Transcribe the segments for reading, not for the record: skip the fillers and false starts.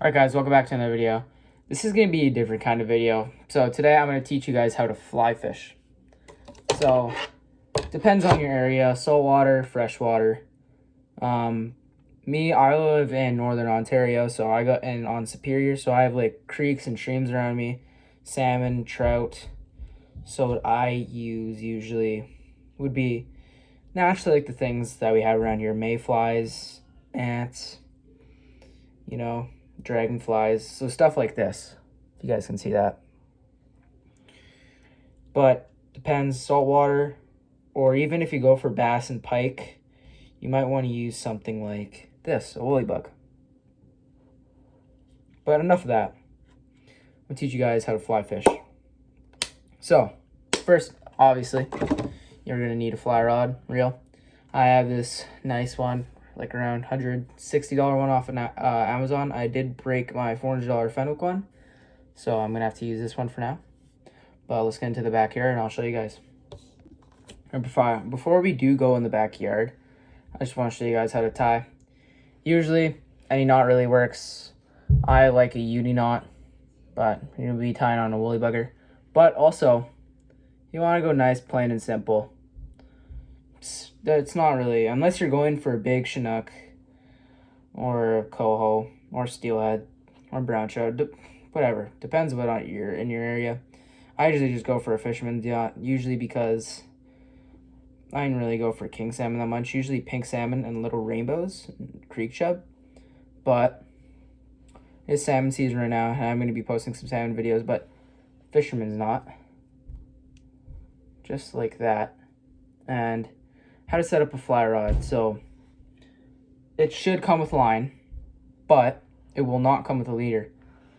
Alright guys, welcome back to another video. This is going to be a different kind of video. So today I'm going to teach you guys how to fly fish. So, depends on your area, saltwater, freshwater. I live in northern Ontario, so I got in on Superior, so I have like creeks and streams around me, salmon, trout. So what I use usually would be naturally like the things that we have around here, mayflies, ants, dragonflies, so stuff like this, if you guys can see that. But depends, saltwater, or even if you go for bass and pike, you might want to use something like this, a woolly bug. But enough of that. I'll teach you guys how to fly fish. So first, obviously, you're going to need a fly rod reel. I have this nice one, like around $160 one off of Amazon. I did break my $400 Fenwick one, so I'm gonna have to use this one for now. But let's get into the backyard and I'll show you guys. And before we do go in the backyard, I just want to show you guys how to tie. Usually any knot really works. I like a uni knot, but you're gonna be tying on a woolly bugger. But also, you want to go nice, plain and simple. It's not really, unless you're going for a big Chinook or a coho or steelhead or brown trout, whatever. Depends what you're in your area. I usually just go for a fisherman's yacht, usually because I didn't really go for king salmon that much. Usually pink salmon and little rainbows, and creek chub. But it's salmon season right now, and I'm going to be posting some salmon videos, but fisherman's knot. Just like that. And how to set up a fly rod. So it should come with line, but it will not come with a leader.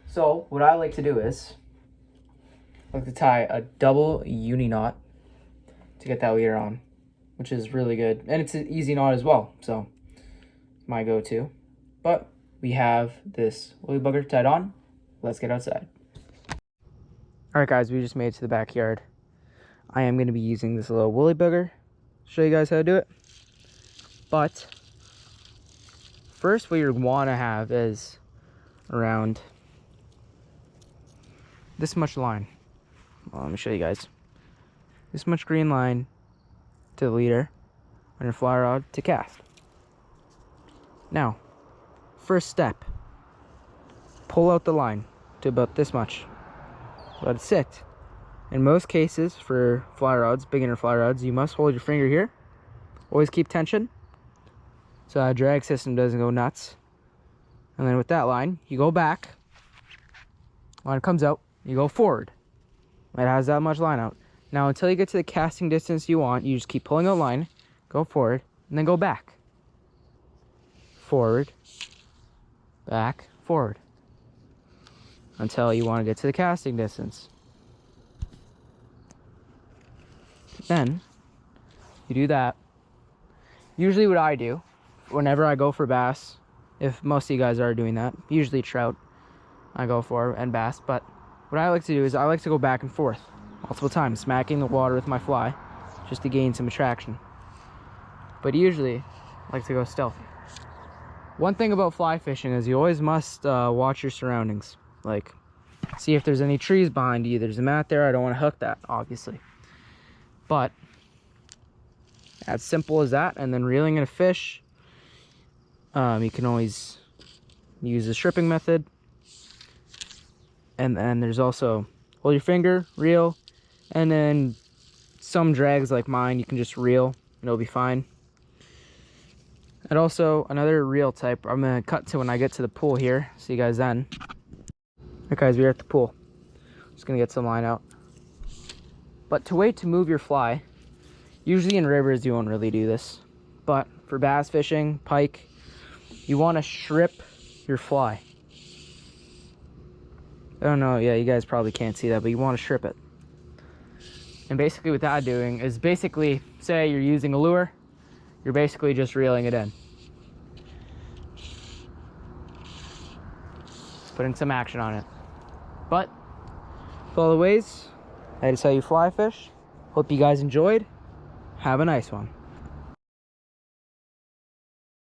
So what I like to do is I like to tie a double uni knot to get that leader on, which is really good, and it's an easy knot as well, so my go-to. But we have this woolly bugger tied on. Let's get outside. All right guys, we just made it to the backyard. I am going to be using this little woolly bugger, show you guys how to do it. But first, what you want to have is around this much line. Well, let me show you guys. This much green line to the leader on your fly rod to cast. Now, first step, pull out the line to about this much. Let it sit. In most cases, for fly rods, beginner fly rods, you must hold your finger here. Always keep tension so that drag system doesn't go nuts. And then with that line, you go back. When it comes out, you go forward. It has that much line out. Now, until you get to the casting distance you want, you just keep pulling out line, go forward, and then go back. Forward, back, forward. Until you want to get to the casting distance. Then you do that. Usually what I do whenever I go for bass, if most of you guys are doing that, usually trout I go for and bass, but what I like to do is I like to go back and forth multiple times, smacking the water with my fly just to gain some attraction. But usually I like to go stealthy. One thing about fly fishing is you always must watch your surroundings. Like, see if there's any trees behind you. There's a mat there, I don't want to hook that, obviously. But as simple as that. And then reeling in a fish, you can always use the stripping method. And then there's also hold your finger, reel, and then some drags like mine you can just reel and it'll be fine. And also another reel type I'm gonna cut to when I get to the pool here. See you guys then. Alright guys, we're at the pool. Just gonna get some line out. But to move your fly, usually in rivers you won't really do this, but for bass fishing, pike, you want to strip your fly. I don't know, yeah, you guys probably can't see that, but you want to strip it. And basically what that doing is basically, say you're using a lure, you're basically just reeling it in. Putting some action on it. But, follow the ways. That is how you fly fish. Hope you guys enjoyed. Have a nice one.